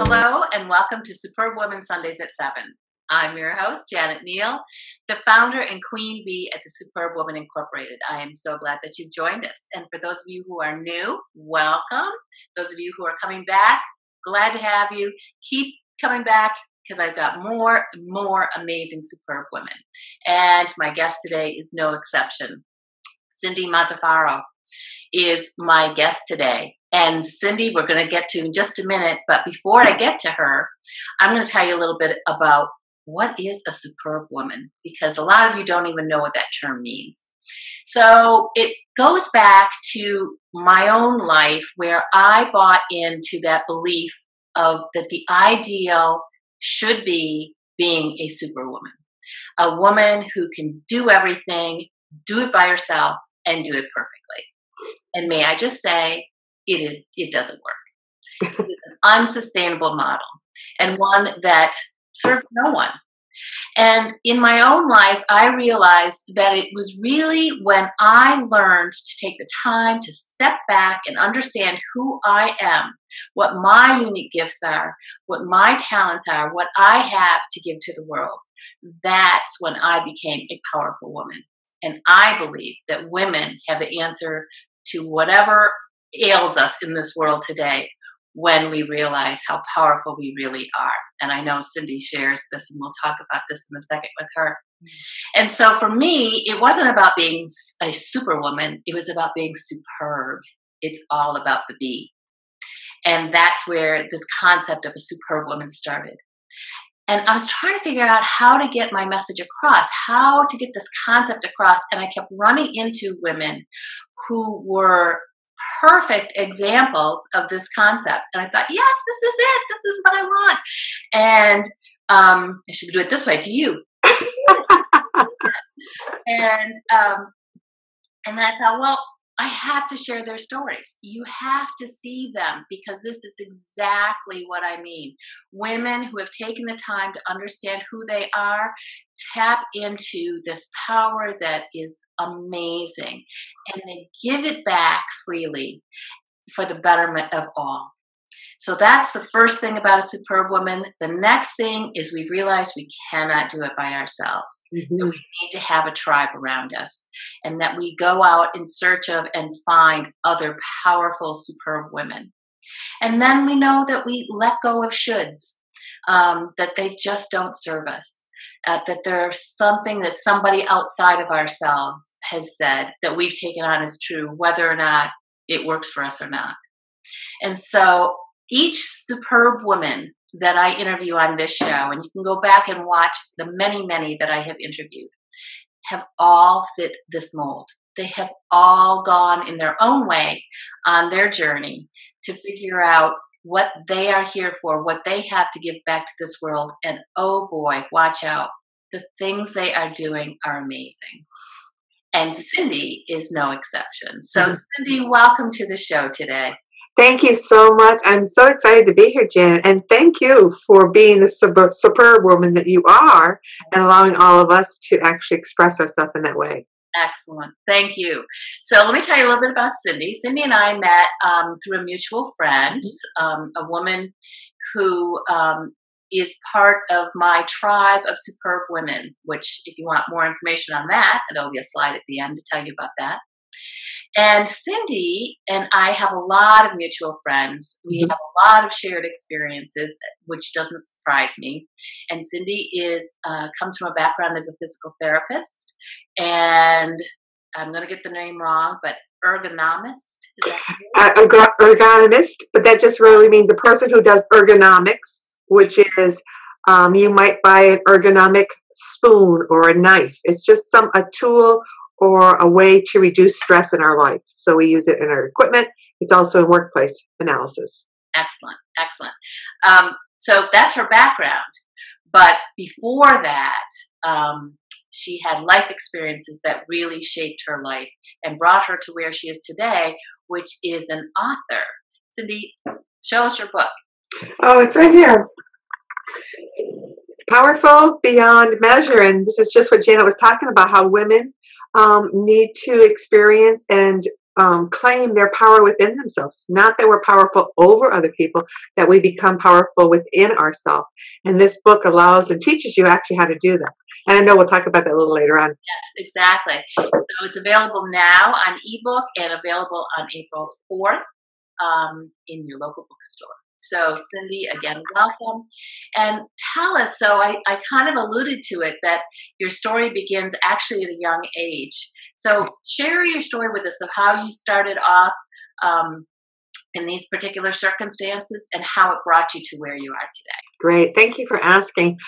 Hello and welcome to Superb Woman Sundays at 7. I'm your host, Janet Neal, the founder and queen bee at the Superb Woman Incorporated. I am so glad that you've joined us. And for those of you who are new, welcome. Those of you who are coming back, glad to have you. Keep coming back because I've got more and more amazing superb women. And my guest today is no exception. Cynthia Mazzaferro is my guest today. And Cindy, we're going to get to in just a minute. But before I get to her, I'm going to tell you a little bit about what is a superb woman, because a lot of you don't even know what that term means. So it goes back to my own life where I bought into that belief of that the ideal should be being a superwoman, a woman who can do everything, do it by herself, and do it perfectly. And may I just say, it doesn't work. It is an unsustainable model and one that serves no one. And in my own life, I realized that it was really when I learned to take the time to step back and understand who I am, what my unique gifts are, what my talents are, what I have to give to the world. That's when I became a powerful woman. And I believe that women have the answer to whatever ails us in this world today when we realize how powerful we really are. And I know Cindy shares this, and we'll talk about this in a second with her. And so for me, it wasn't about being a superwoman. It was about being superb. It's all about the bee. And that's where this concept of a superb woman started. And I was trying to figure out how to get my message across, how to get this concept across. And I kept running into women who were perfect examples of this concept. And I thought, yes, this is it. This is what I want. And I should do it this way to you. and I thought, well, I have to share their stories. You have to see them because this is exactly what I mean. Women who have taken the time to understand who they are, tap into this power that is amazing, and they give it back freely for the betterment of all. So that's the first thing about a superb woman. The next thing is we realize we cannot do it by ourselves. Mm-hmm. That we need to have a tribe around us, and that we go out in search of and find other powerful, superb women. And then we know that we let go of shoulds, that they just don't serve us. That there's something that somebody outside of ourselves has said that we've taken on as true, whether or not it works for us or not. And so each superb woman that I interview on this show, and you can go back and watch the many, many that I have interviewed, have all fit this mold. They have all gone in their own way on their journey to figure out what they are here for, what they have to give back to this world. And oh boy, watch out. The things they are doing are amazing. And Cindy is no exception. So Cindy, welcome to the show today. Thank you so much. I'm so excited to be here, Janet. And thank you for being the superb woman that you are and allowing all of us to actually express ourselves in that way. Excellent. Thank you. So let me tell you a little bit about Cindy. Cindy and I met through a mutual friend, a woman who is part of my tribe of superb women, which if you want more information on that, there'll be a slide at the end to tell you about that. And Cindy and I have a lot of mutual friends. We have a lot of shared experiences, which doesn't surprise me. And Cindy comes from a background as a physical therapist, and I'm going to get the name wrong, but ergonomist. Is that ergonomist, but that just really means a person who does ergonomics, which is you might buy an ergonomic spoon or a knife. It's just a tool or a way to reduce stress in our life. So we use it in our equipment. It's also in workplace analysis. Excellent, excellent. So that's her background. But before that, she had life experiences that really shaped her life and brought her to where she is today, which is an author. Cindy, show us your book. Oh, it's right here. Powerful Beyond Measure. And this is just what Janet was talking about, how women need to experience and claim their power within themselves. Not that we're powerful over other people, that we become powerful within ourselves. And this book allows and teaches you actually how to do that. And I know we'll talk about that a little later on. Yes, exactly. So it's available now on ebook and available on April 4th in your local bookstore. So Cindy, again, welcome. And tell us, so I kind of alluded to it, that your story begins actually at a young age. So share your story with us of how you started off in these particular circumstances and how it brought you to where you are today. Great. Thank you for asking.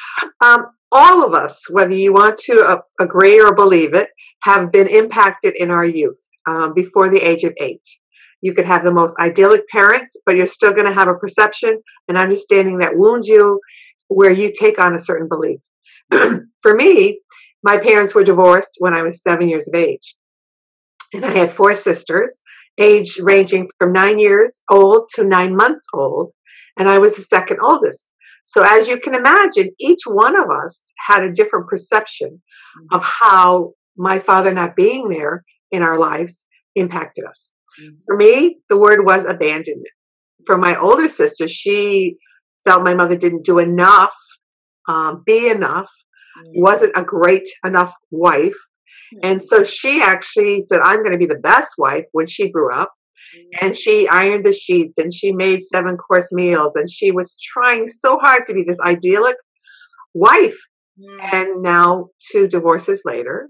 All of us, whether you want to agree or believe it, have been impacted in our youth before the age of 8. You could have the most idyllic parents, but you're still going to have a perception and understanding that wounds you where you take on a certain belief. For me, my parents were divorced when I was 7 years of age. And I had 4 sisters, age ranging from 9 years old to 9 months old. And I was the second oldest. So as you can imagine, each one of us had a different perception of how my father not being there in our lives impacted us. For me, the word was abandonment. For my older sister, she felt my mother didn't do enough, be enough, wasn't a great enough wife. And so she actually said, I'm going to be the best wife when she grew up. And she ironed the sheets and she made 7-course meals. And she was trying so hard to be this idyllic wife. And now 2 divorces later,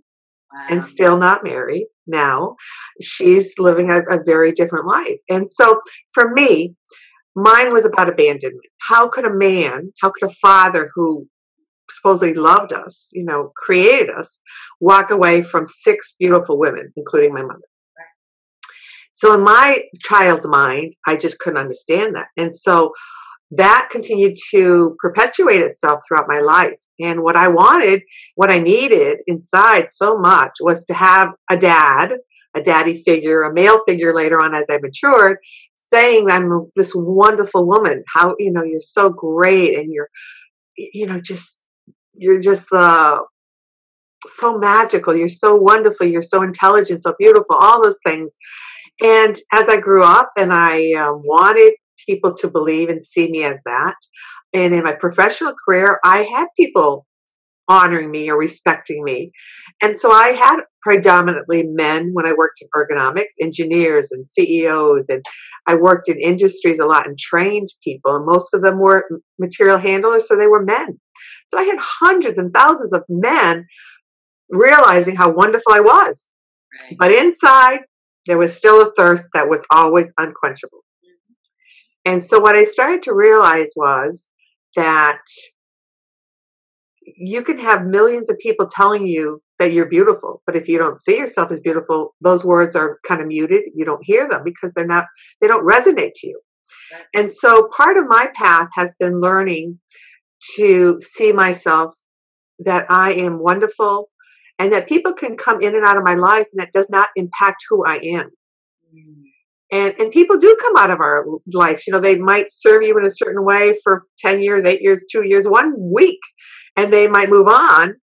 and still not married now, she's living a very different life. And so for me, mine was about abandonment. How could a father who supposedly loved us, created us, walk away from 6 beautiful women, including my mother? So in my child's mind, I just couldn't understand that. And so that continued to perpetuate itself throughout my life. And what I wanted, what I needed inside so much was to have a daddy figure, a male figure later on as I matured, saying I'm this wonderful woman, how, you're so great and you're just so magical, you're so wonderful, you're so intelligent, so beautiful, all those things. And as I grew up and I wanted people to believe and see me as that, and in my professional career, I had people honoring me or respecting me. And so I had predominantly men when I worked in ergonomics, engineers and CEOs, and I worked in industries a lot and trained people, and most of them were material handlers, so they were men. So I had hundreds and thousands of men realizing how wonderful I was. Right. But inside, there was still a thirst that was always unquenchable. And so what I started to realize was that you can have millions of people telling you that you're beautiful, but if you don't see yourself as beautiful, those words are kind of muted. You don't hear them because they don't resonate to you. Right. And so part of my path has been learning to see myself that I am wonderful and that people can come in and out of my life and that does not impact who I am. And people do come out of our lives. They might serve you in a certain way for 10 years, 8 years, 2 years, 1 week, and they might move on.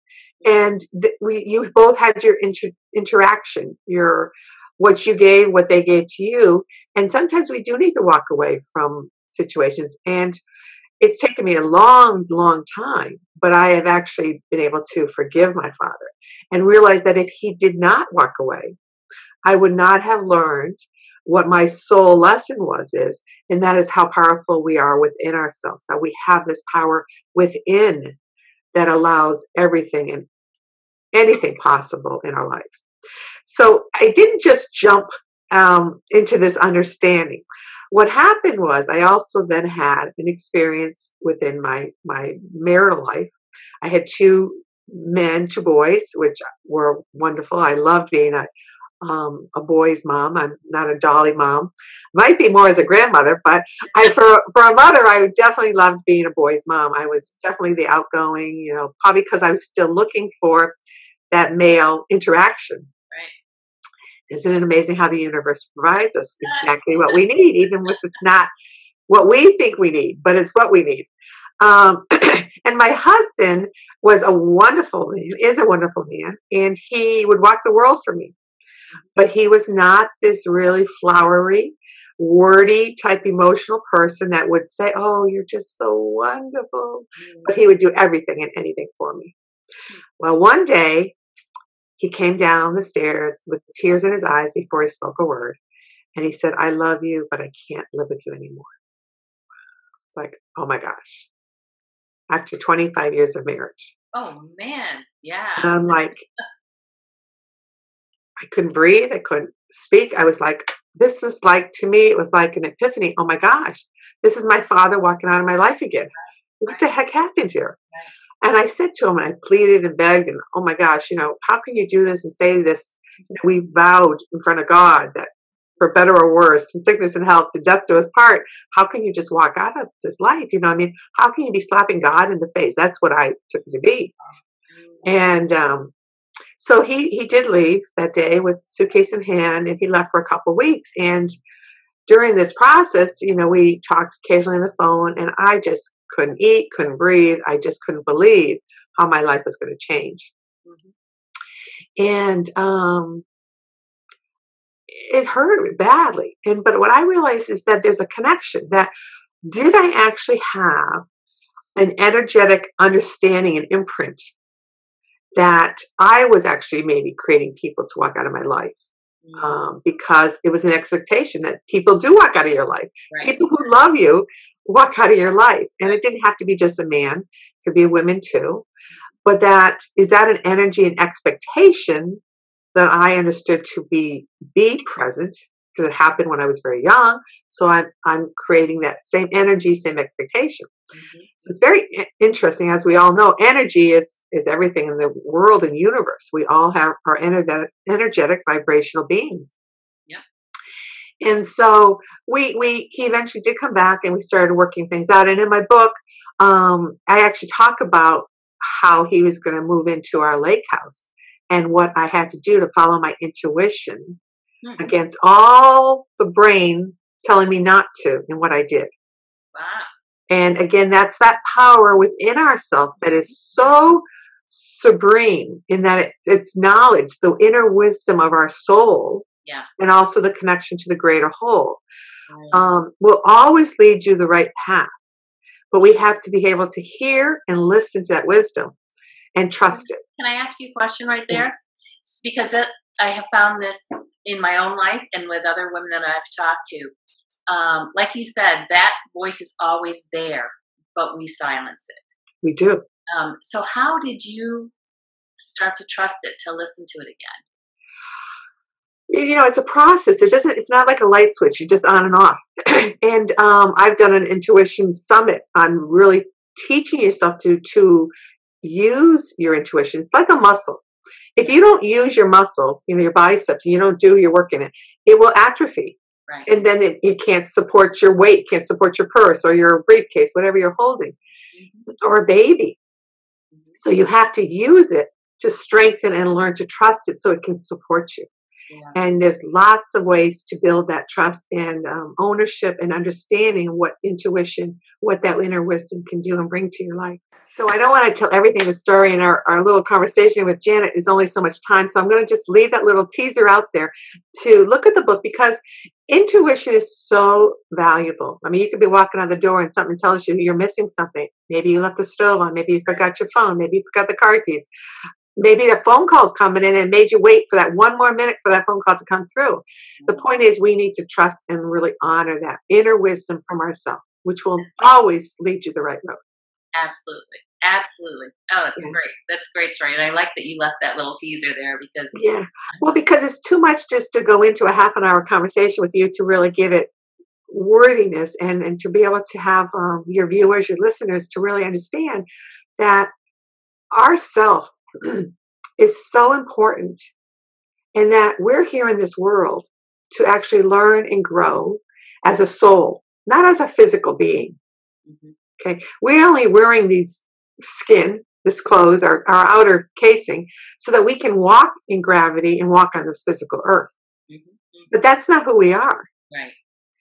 And you both had your interaction, what you gave, what they gave to you. And sometimes we do need to walk away from situations. And it's taken me a long, long time, but I have actually been able to forgive my father and realize that if he did not walk away, I would not have learned what my soul lesson is, and that is how powerful we are within ourselves, that we have this power within that allows everything and anything possible in our lives. So I didn't just jump into this understanding. What happened was I also then had an experience within my marital life. I had 2 boys, which were wonderful. I loved being a boy's mom. I'm not a dolly mom. Might be more as a grandmother, but for a mother, I definitely loved being a boy's mom. I was definitely the outgoing, probably because I was still looking for that male interaction. Right. Isn't it amazing how the universe provides us exactly what we need, even if it's not what we think we need, but it's what we need. And my husband is a wonderful man, and he would walk the world for me. But he was not this really flowery, wordy type emotional person that would say, "Oh, you're just so wonderful." But he would do everything and anything for me. Well, one day he came down the stairs with tears in his eyes before he spoke a word. And he said, "I love you, but I can't live with you anymore." It's like, oh my gosh, after 25 years of marriage. Oh man, yeah. And I'm like, I couldn't breathe. I couldn't speak. I was like, this was like, to me, it was like an epiphany. Oh my gosh, this is my father walking out of my life again. What the heck happened here? And I said to him, and I pleaded and begged, and oh my gosh, how can you do this and say this? We vowed in front of God that for better or worse, in sickness and health, to death do us part. How can you just walk out of this life? How can you be slapping God in the face? That's what I took it to be. And so he did leave that day with suitcase in hand, and he left for a couple of weeks. And during this process, we talked occasionally on the phone, and I just couldn't eat, couldn't breathe. I just couldn't believe how my life was going to change. And it hurt badly. But what I realized is that there's a connection. That did I actually have an energetic understanding and imprint that I was actually maybe creating people to walk out of my life? Because it was an expectation that people do walk out of your life. Right. People who love you walk out of your life. And it didn't have to be just a man. It could be a woman too. But is that an energy and expectation that I understood to be present, because it happened when I was very young. So I'm creating that same energy, same expectation. So it's very interesting. As we all know, energy is everything in the world and universe. We all are energetic vibrational beings. And so he eventually did come back, and we started working things out. And in my book, I actually talk about how he was going to move into our lake house and what I had to do to follow my intuition against all the brain telling me not to, and what I did. Wow. And again, that's that power within ourselves that is so supreme, in that it's knowledge, the inner wisdom of our soul. Yeah. And also the connection to the greater whole, will always lead you the right path. But we have to be able to hear and listen to that wisdom and trust it. Can I ask you a question right there? It's because I have found this in my own life and with other women that I've talked to. Like you said, that voice is always there, but we silence it. We do. So how did you start to trust it, to listen to it again? It's a process. It's not like a light switch. You're just on and off. And I've done an intuition summit on really teaching yourself to use your intuition. It's like a muscle. If you don't use your muscle, your biceps, and you don't do your work in it, it will atrophy. Right. And then it can't support your weight, can't support your purse or your briefcase, whatever you're holding, or a baby. So you have to use it to strengthen and learn to trust it so it can support you. Yeah. And there's lots of ways to build that trust and ownership and understanding what intuition, what that inner wisdom can do and bring to your life. So I don't want to tell everything the story, and our little conversation with Janet is only so much time. So I'm going to just leave that little teaser out there to look at the book, because intuition is so valuable. I mean, you could be walking out the door and something tells you you're missing something. Maybe you left the stove on. Maybe you forgot your phone. Maybe you forgot the car keys. Maybe the phone call's coming in and made you wait for that one more minute for that phone call to come through. The point is, we need to trust and really honor that inner wisdom from ourselves, which will always lead you the right road. Absolutely. Absolutely. Oh, that's great. That's great, Troy. And I like that you left that little teaser there, because because it's too much just to go into a half an hour conversation with you to really give it worthiness, and to be able to have your viewers, your listeners, to really understand that our self is so important, and that we're here in this world to actually learn and grow as a soul, not as a physical being. Okay, we're only wearing these skin, this clothes, our outer casing, so that we can walk in gravity and walk on this physical earth. But that's not who we are. Right.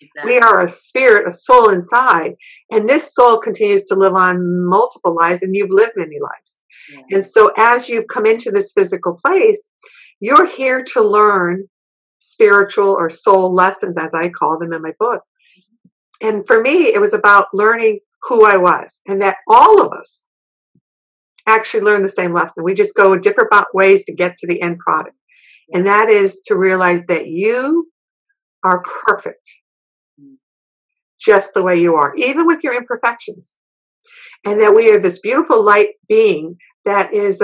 Exactly. We are a spirit, a soul inside, and this soul continues to live on multiple lives, and you've lived many lives. And so as you've come into this physical place, you're here to learn spiritual or soul lessons, as I call them in my book. And for me, it was about learning who I was, and that all of us actually learn the same lesson. We just go different ways to get to the end product. And that is to realize that you are perfect just the way you are, even with your imperfections. And that we are this beautiful light being that is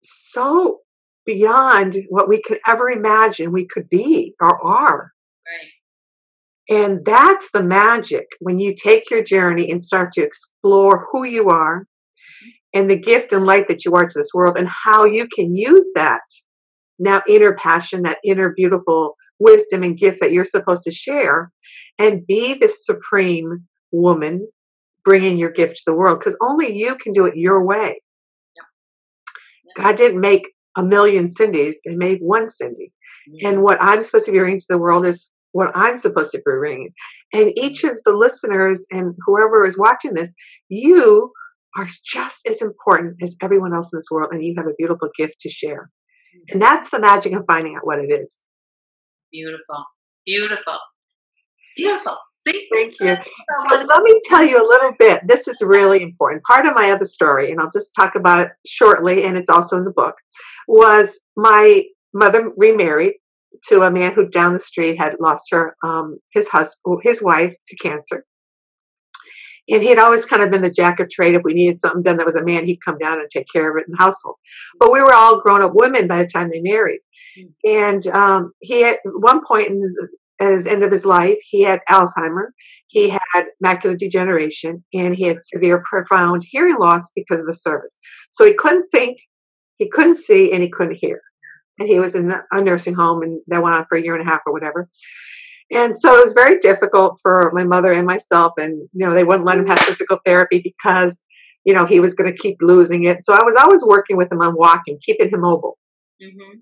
so beyond what we could ever imagine we could be or are. Right. And that's the magic when you take your journey and start to explore who you are and the gift and light that you are to this world, and how you can use that now inner passion, that inner beautiful wisdom and gift that you're supposed to share, and be this supreme woman bringing your gift to the world, because only you can do it your way. Yep. God didn't make a million Cindys, they made one Cindy. And what I'm supposed to be bringing to the world is what I'm supposed to be bringing. And each of the listeners and whoever is watching this, you are just as important as everyone else in this world, and you have a beautiful gift to share. And that's the magic of finding out what it is. Beautiful. Beautiful. Beautiful. See? Thank you. So let me tell you a little bit. This is really important. Part of my other story, and I'll just talk about it shortly, and it's also in the book, was my mother remarried to a man who down the street had lost his wife to cancer. And he had always kind of been the jack of trade. If we needed something done that was a man, he'd come down and take care of it in the household. But we were all grown up women by the time they married. And he had, at one point at his end of his life, he had Alzheimer, he had macular degeneration, and he had severe, profound hearing loss because of the service. So he couldn't think, he couldn't see, and he couldn't hear. And he was in a nursing home, and that went on for a year and a half or whatever. And so it was very difficult for my mother and myself, and they wouldn't let him have physical therapy because he was going to keep losing it. So I was always working with him on walking, keeping him mobile. Mm-hmm.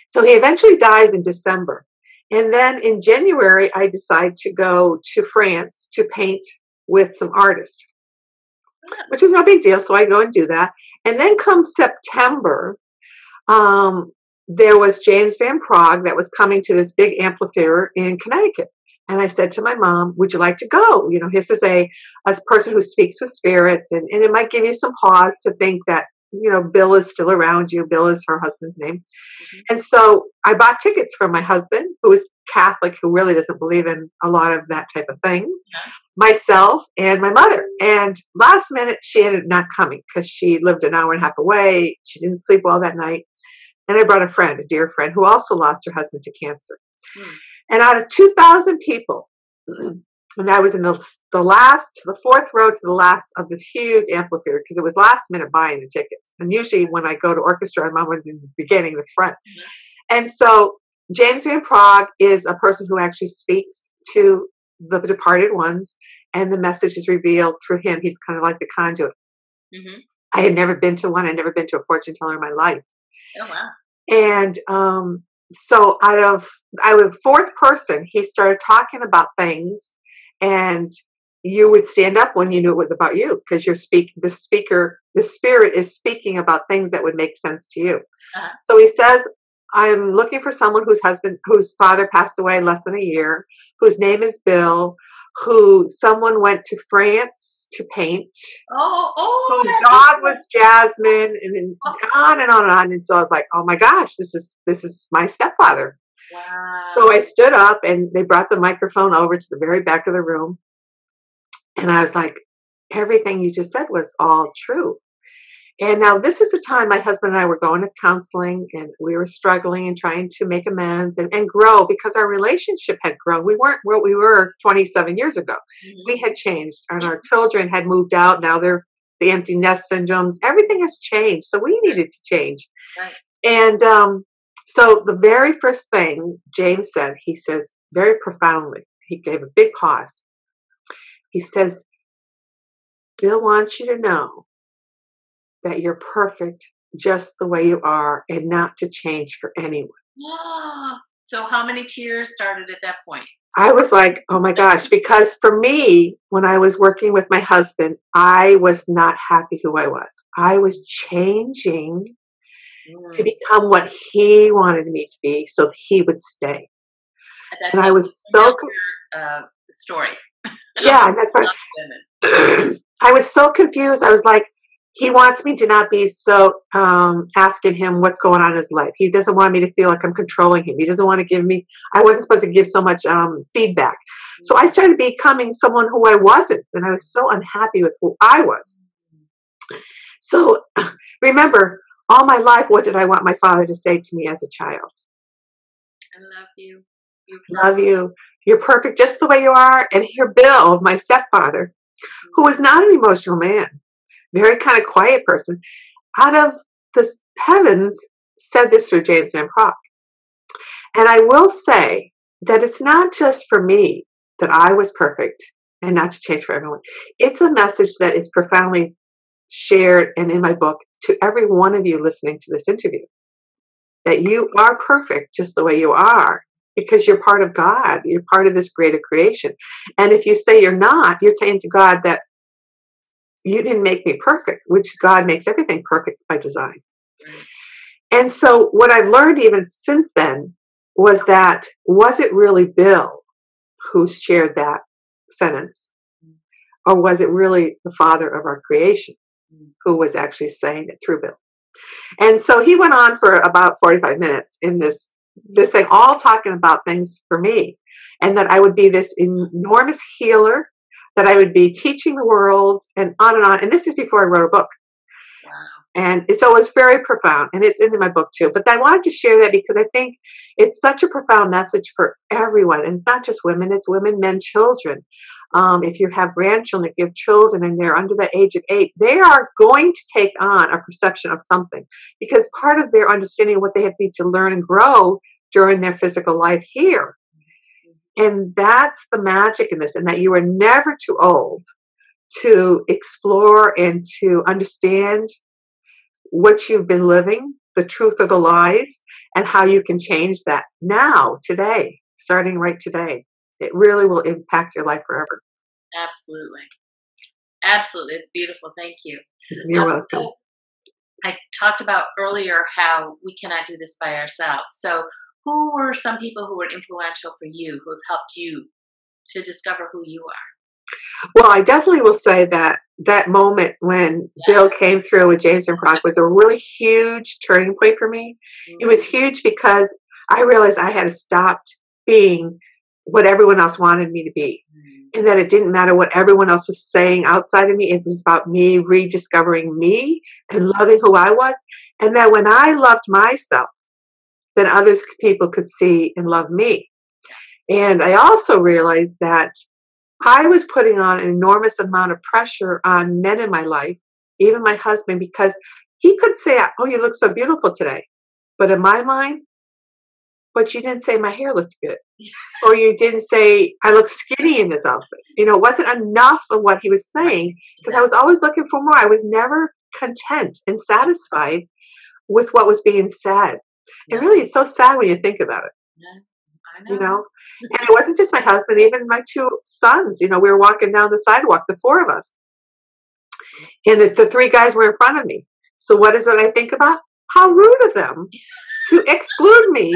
So he eventually dies in December. And then in January, I decide to go to France to paint with some artists, which was no big deal. So I go and do that. And then come September, there was James Van Praagh that was coming to this big amphitheater in Connecticut. And I said to my mom, would you like to go? This is a person who speaks with spirits, and it might give you some pause to think that, Bill is still around you. Bill is her husband's name. Mm-hmm. And so I bought tickets for my husband, who is Catholic, who really doesn't believe in a lot of that type of things, myself, and my mother. And last minute, she ended up not coming because she lived an hour and a half away. She didn't sleep well that night. And I brought a dear friend, who also lost her husband to cancer. And out of 2,000 people, and I was in the fourth row to the last of this huge amphitheater, because it was last minute buying the tickets. And usually when I go to orchestra, I'm always in the beginning, the front. And so James Van Praagh is a person who actually speaks to the departed ones, and the message is revealed through him. He's kind of like the conduit. Mm-hmm. I had never been to one. I'd never been to a fortune teller in my life. Oh, wow. And so I was fourth person, he started talking about things, and you would stand up when you knew it was about you, because the spirit is speaking about things that would make sense to you. Uh-huh. So he says, I'm looking for someone whose father passed away less than a year, whose name is Bill, someone went to France to paint, whose dog was Jasmine, and on and on and on. And so I was like, oh my gosh, this is my stepfather. Wow. So I stood up, and they brought the microphone over to the very back of the room. And I was like, everything you just said was all true. And now this is the time my husband and I were going to counseling, and we were struggling and trying to make amends and grow, because our relationship had grown. We weren't what we were 27 years ago. Mm-hmm. We had changed, and our children had moved out. Now they're the empty nest syndromes. Everything has changed. So we needed to change. Right. And so the very first thing James said, he says very profoundly, he gave a big pause. He says, Bill wants you to know that you're perfect just the way you are, and not to change for anyone. So how many tears started at that point? I was like, oh my gosh, because for me, when I was working with my husband, I was not happy who I was. I was changing to become what he wanted me to be so that he would stay. That's And I was so story. yeah, and that's right. I was so confused. I was like, he wants me to not be so asking him what's going on in his life. He doesn't want me to feel like I'm controlling him. He doesn't want to give me, I wasn't supposed to give so much feedback. So I started becoming someone who I wasn't, and I was so unhappy with who I was. So remember, all my life, what did I want my father to say to me as a child? I love you. Love you. You're perfect just the way you are. And here, Bill, my stepfather, who was not an emotional man, very kind of quiet person, out of the heavens said this through James Van Praagh. And I will say that it's not just for me that I was perfect and not to change for everyone. It's a message that is profoundly shared and in my book to every one of you listening to this interview, that you are perfect just the way you are, because you're part of God. You're part of this greater creation. And if you say you're not, you're saying to God that you didn't make me perfect, which God makes everything perfect by design. Right. And so what I've learned even since then was that, was it really Bill who shared that sentence? Or was it really the Father of our creation who was actually saying it through Bill? And so he went on for about 45 minutes in this thing, all talking about things for me, and that I would be this enormous healer, that I would be teaching the world, and on and on. And this is before I wrote a book. Wow. And so it was very profound, and it's in my book too. But I wanted to share that because I think it's such a profound message for everyone. And it's not just women, it's women, men, children. If you have grandchildren, if you have children and they're under the age of 8, they are going to take on a perception of something, because part of their understanding of what they have to learn and grow during their physical life here. And that's the magic in this, and that you are never too old to explore and to understand what you've been living, the truth of the lies, and how you can change that now, today, starting right today. It really will impact your life forever. Absolutely. Absolutely. It's beautiful. Thank you. You're welcome. I talked about earlier how we cannot do this by ourselves. So who were some people who were influential for you, who have helped you to discover who you are? Well, I definitely will say that that moment when Bill came through with James Van Praagh was a really huge turning point for me. It was huge because I realized I had stopped being what everyone else wanted me to be, and that it didn't matter what everyone else was saying outside of me. It was about me rediscovering me and loving who I was, and that when I loved myself, then others, people could see and love me. And I also realized that I was putting on an enormous amount of pressure on men in my life, even my husband, because he could say, "Oh, you look so beautiful today," but in my mind, but you didn't say my hair looked good. Or you didn't say I look skinny in this outfit. You know, it wasn't enough of what he was saying, because I was always looking for more. I was never content and satisfied with what was being said. And really, it's so sad when you think about it. I know. You know, and it wasn't just my husband, even my 2 sons. You know, we were walking down the sidewalk, the 4 of us, and the 3 guys were in front of me. So what is what I think about? How rude of them to exclude me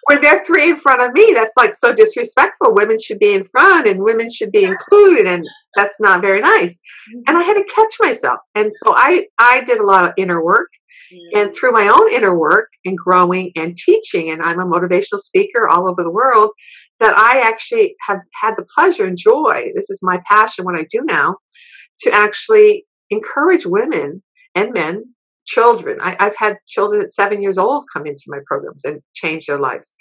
when they're 3 in front of me. That's like so disrespectful. Women should be in front and women should be included, and that's not very nice. And I had to catch myself. And so I did a lot of inner work, and through my own inner work and growing and teaching, and I'm a motivational speaker all over the world, that I actually have had the pleasure and joy, this is my passion, what I do now, to actually encourage women and men, children. I've had children at 7 years old come into my programs and change their lives.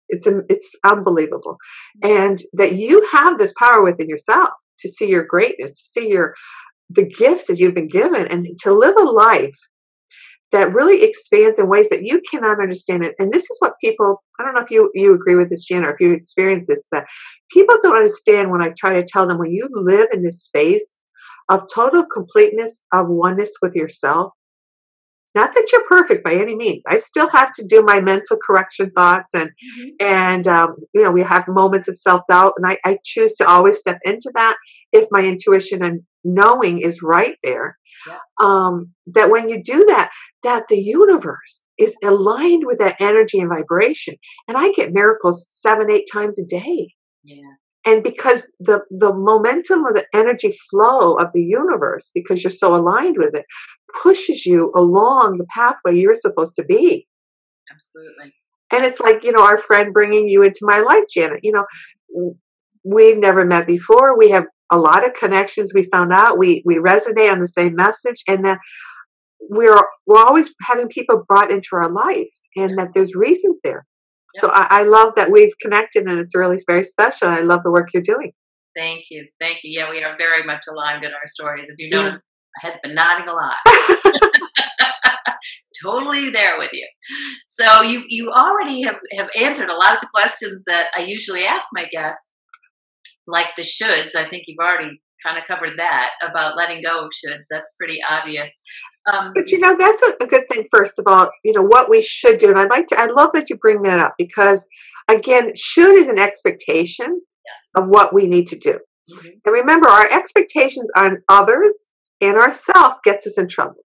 It's unbelievable. And that you have this power within yourself to see your greatness, to see the gifts that you've been given, and to live a life that really expands in ways that you cannot understand it. And this is what people, I don't know if you agree with this, Jen, or if you experience this, that people don't understand when I try to tell them, when you live in this space of total completeness, of oneness with yourself, not that you're perfect by any means. I still have to do my mental correction thoughts, and you know, we have moments of self-doubt, and I choose to always step into that if my intuition and knowing is right there. That when you do that, that the universe is aligned with that energy and vibration. And I get miracles 7, 8 times a day. Yeah. And because the momentum or the energy flow of the universe, because you're so aligned with it, pushes you along the pathway you're supposed to be. Absolutely. And it's like, our friend bringing you into my life, Janet. We've never met before. We have a lot of connections. We found out we resonate on the same message, and that we're always having people brought into our lives, and that there's reasons there. So I love that we've connected, and it's really very special. I love the work you're doing. Thank you. Thank you. Yeah, we are very much aligned in our stories. If you notice, my head's been nodding a lot. Totally there with you. So you already have answered a lot of the questions that I usually ask my guests, like the shoulds. I think you've already kind of covered that about letting go of shoulds. That's pretty obvious. But that's a good thing. First of all, what we should do, and I love that you bring that up, because again, should is an expectation of what we need to do. Mm-hmm. And remember, our expectations on others and ourselves gets us in trouble,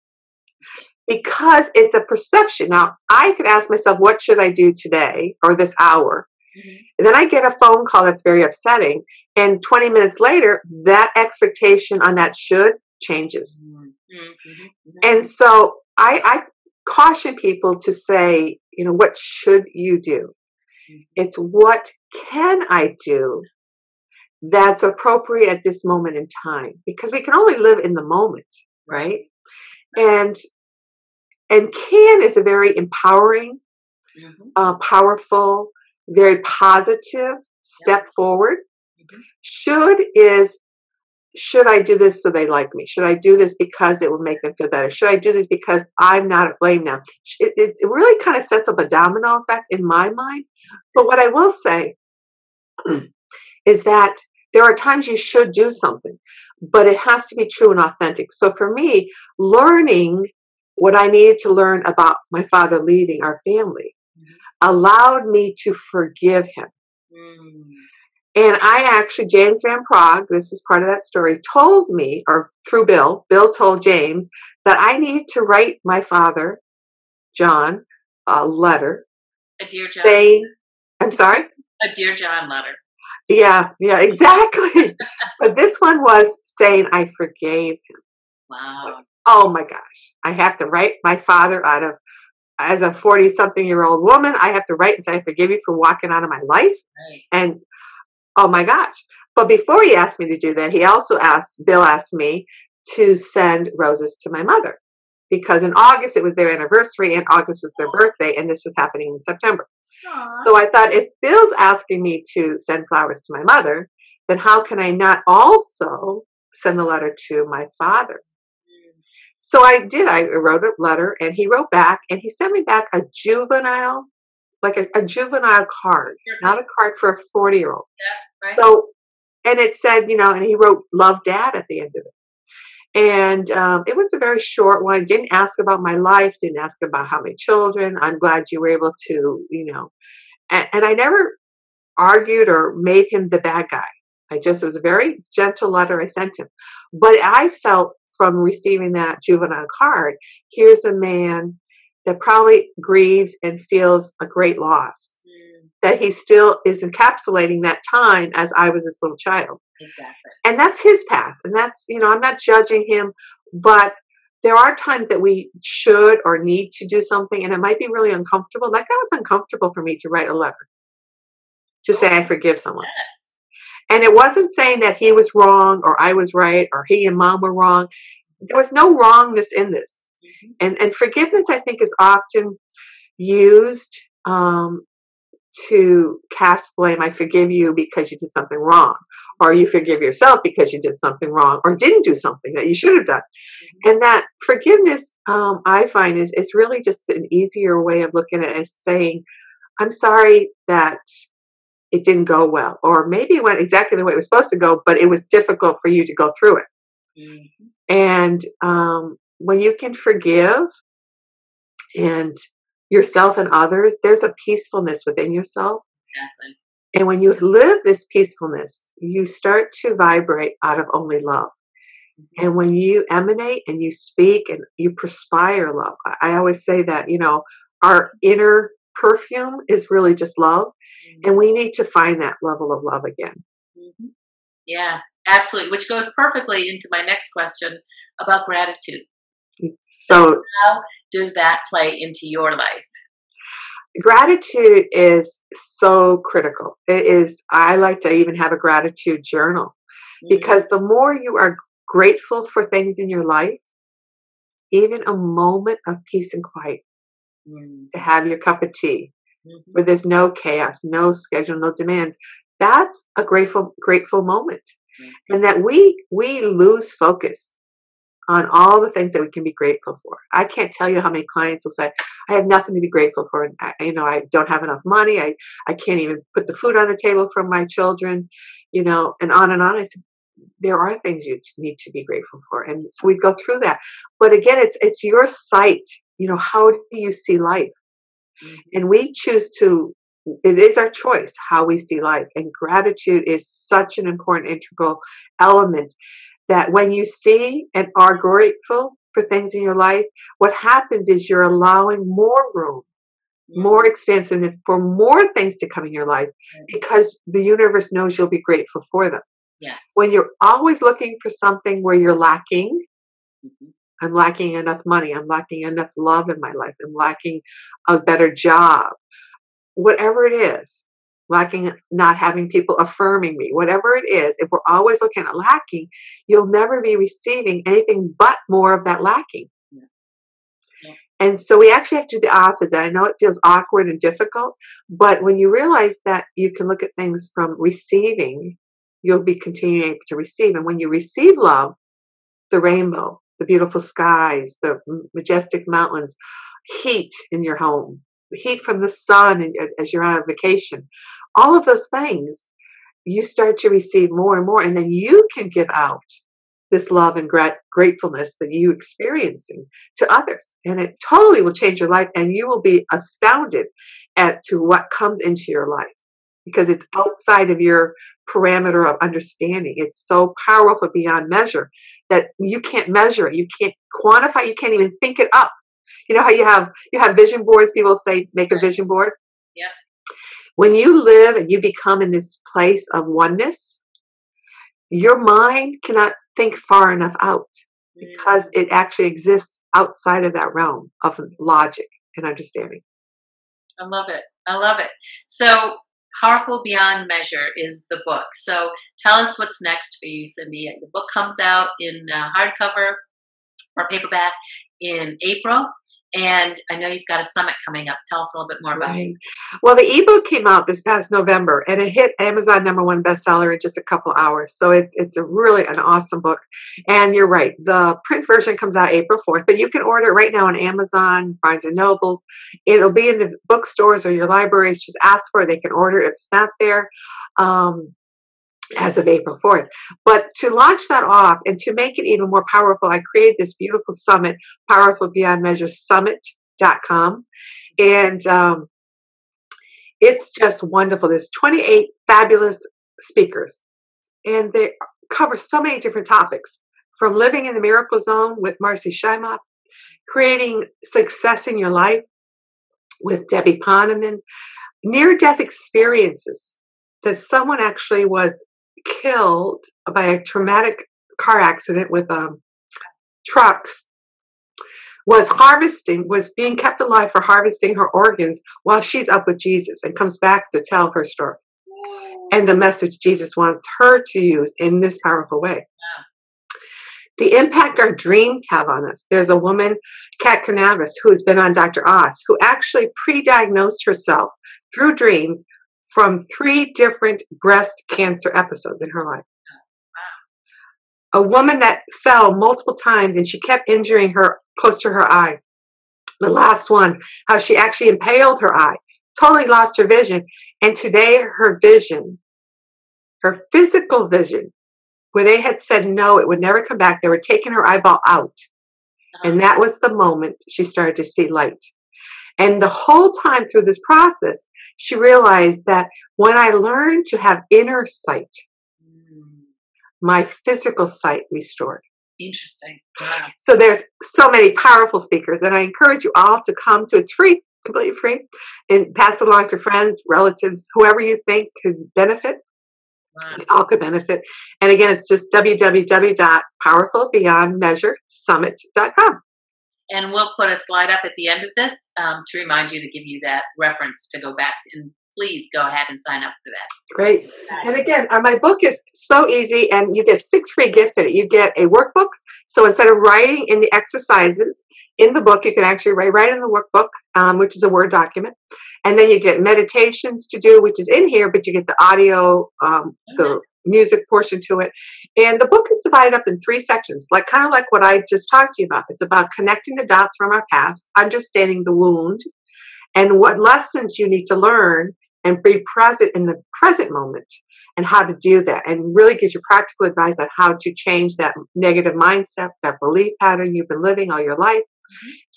because it's a perception. Now, I could ask myself, what should I do today or this hour? Mm-hmm. And then I get a phone call that's very upsetting, and 20 minutes later, that expectation on that should changes. Mm-hmm. Mm-hmm. And so I caution people to say, what should you do? Mm-hmm. It's what can I do that's appropriate at this moment in time? Because we can only live in the moment, right? And can is a very empowering, powerful, very positive step forward. Mm-hmm. Should I do this so they like me? Should I do this because it will make them feel better? Should I do this because I'm not at blame now? It really kind of sets up a domino effect in my mind. But what I will say is that there are times you should do something, but it has to be true and authentic. So for me, learning what I needed to learn about my father leaving our family allowed me to forgive him. Mm. And James Van Prague, this is part of that story, told me, or through Bill told James that I needed to write my father, John, a letter. A Dear John. Saying, I'm sorry? A Dear John letter. Yeah, exactly. But this one was saying I forgave him. Wow. Oh my gosh. I have to write my father as a 40-something-year-old woman, I have to write and say, I forgive you for walking out of my life. Right. And oh my gosh. But before he asked me to do that, Bill asked me to send roses to my mother, because in August, it was their anniversary, and August was their birthday, and this was happening in September. Aww. So I thought, if Bill's asking me to send flowers to my mother, then how can I not also send a letter to my father? So I did. I wrote a letter, and he wrote back, and he sent me back a juvenile, like a juvenile card, not a card for a 40-year-old. Yeah, right. So, and it said, and he wrote, "Love, Dad," at the end of it. And it was a very short one. Didn't ask about my life. Didn't ask about how many children. I'm glad you were able to, and I never argued or made him the bad guy. It was a very gentle letter I sent him. But I felt from receiving that juvenile card, here's a man that probably grieves and feels a great loss. That he still is encapsulating that time as I was this little child. Exactly. And that's his path. And that's, I'm not judging him, but there are times that we should or need to do something, and it might be really uncomfortable. Like, that was uncomfortable for me to write a letter to say I forgive someone. Yes. And it wasn't saying that he was wrong or I was right or he and Mom were wrong. There was no wrongness in this. Mm-hmm. And forgiveness, I think, is often used to cast blame. I forgive you because you did something wrong, or you forgive yourself because you did something wrong or didn't do something that you should have done. Mm-hmm. And that forgiveness, I find, is really just an easier way of looking at it, as saying, I'm sorry that it didn't go well, or maybe it went exactly the way it was supposed to go, but it was difficult for you to go through it. Mm-hmm. And when you can forgive and yourself and others, there's a peacefulness within yourself. Exactly. And when you live this peacefulness, you start to vibrate out of only love. And when you emanate and you speak and you perspire love, I always say that, our inner perfume is really just love. And we need to find that level of love again. Mm-hmm. Yeah, absolutely. Which goes perfectly into my next question about gratitude. So, How does that play into your life? gratitude is so critical. It is, I like to even have a gratitude journal because the more you are grateful for things in your life, even a moment of peace and quiet, to have your cup of tea, where there's no chaos, no schedule, no demands, that's a grateful moment. And that we lose focus on all the things that we can be grateful for. I can't tell you how many clients will say, I have nothing to be grateful for. And I don't have enough money. I can't even put the food on the table for my children, and on and on. I said, there are things you need to be grateful for. And so we go through that. But again, it's your sight. How do you see life? And we choose it is our choice how we see life. And gratitude is such an important integral element that when you see and are grateful for things in your life, what happens is you're allowing more room, more expansiveness for more things to come in your life because the universe knows you'll be grateful for them. Yes. When you're always looking for something where you're lacking, I'm lacking enough money, I'm lacking enough love in my life, I'm lacking a better job, whatever it is, lacking not having people affirming me, whatever it is, if we're always looking at lacking, you'll never be receiving anything but more of that lacking. And so we actually have to do the opposite. I know it feels awkward and difficult, but when you realize that you can look at things from receiving, you'll be continuing to receive. And when you receive love, the rainbow, the beautiful skies, the majestic mountains, heat in your home, heat from the sun as you're on a vacation, all of those things, you start to receive more and more. And then you can give out this love and gratefulness that you experiencing to others. And it totally will change your life. And you will be astounded to what comes into your life because it's outside of your parameter of understanding. It's so powerful beyond measure that you can't measure it. You can't quantify. You can't even think it up. You know how you have vision boards? People say, make a vision board. Yeah. When you live and you become in this place of oneness, your mind cannot think far enough out because it actually exists outside of that realm of logic and understanding. I love it. I love it. So Powerful Beyond Measure is the book. So tell us what's next for you, Cindy. The book comes out in hardcover or paperback in April. And I know you've got a summit coming up. Tell us a little bit more about it. Well, the ebook came out this past November, and it hit Amazon #1 bestseller in just a couple hours. So it's a really an awesome book. And you're right, the print version comes out April 4th, but you can order it right now on Amazon, Barnes and Nobles. It'll be in the bookstores or your libraries. Just ask for it; they can order it if it's not there. As of April 4th. But to launch that off and to make it even more powerful, I created this beautiful summit, Powerful Beyond Measure Summit.com. And it's just wonderful. There's 28 fabulous speakers, and they cover so many different topics, from living in the miracle zone with Marcy Shimoff, creating success in your life with Debbie Poneman, near-death experiences that someone actually was killed by a traumatic car accident with trucks, was being kept alive for harvesting her organs while she's up with Jesus and comes back to tell her story and the message Jesus wants her to use in this powerful way. The impact our dreams have on us. There's a woman, Kat Carnavis, who's been on Dr. Oz, who actually pre-diagnosed herself through dreams from 3 different breast cancer episodes in her life. A woman that fell multiple times and she kept injuring her close to her eye. The last one, how she actually impaled her eye, totally lost her vision. And today her vision, her physical vision, where they had said no, it would never come back. They were taking her eyeball out. And that was the moment she started to see light. And the whole time through this process, she realized that when I learned to have inner sight, my physical sight restored. Interesting. Wow. So there's so many powerful speakers, and I encourage you all to come to. It's free, completely free, and pass it along to friends, relatives, whoever you think could benefit. Wow. We all could benefit. And again, it's just www.powerfulbeyondmeasuresummit.com. And we'll put a slide up at the end of this to remind you to give you that reference to go back to, and please go ahead and sign up for that. Great. And again, my book is so easy, and you get 6 free gifts in it. You get a workbook. So instead of writing in the exercises in the book, you can actually write in the workbook, which is a Word document. And then you get meditations to do, which is in here, but you get the audio, the music portion to it. And the book is divided up in 3 sections, kind of like what I just talked to you about. It's about connecting the dots from our past, understanding the wound, and what lessons you need to learn and be present in the present moment, and how to do that, and really gives you practical advice on how to change that negative mindset, that belief pattern you've been living all your life.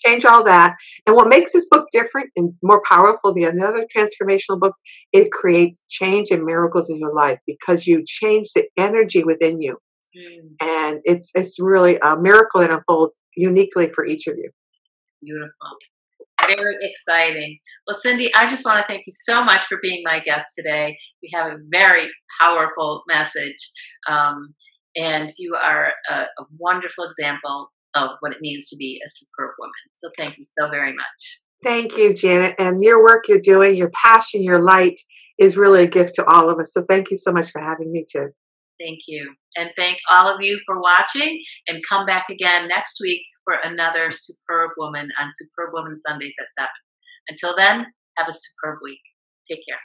Change all that. And what makes this book different and more powerful than the other transformational books, it creates change and miracles in your life because you change the energy within you. And it's really a miracle that unfolds uniquely for each of you. Beautiful. Very exciting. Well, Cindy, I just want to thank you so much for being my guest today. We have a very powerful message, and you are a wonderful example of what it means to be a superb woman. So thank you so very much. Thank you, Janet. And your work you're doing, your passion, your light is really a gift to all of us. So thank you so much for having me too. Thank you. And thank all of you for watching, and come back again next week for another Superb Woman on Superb Woman Sundays at 7. Until then, have a superb week. Take care.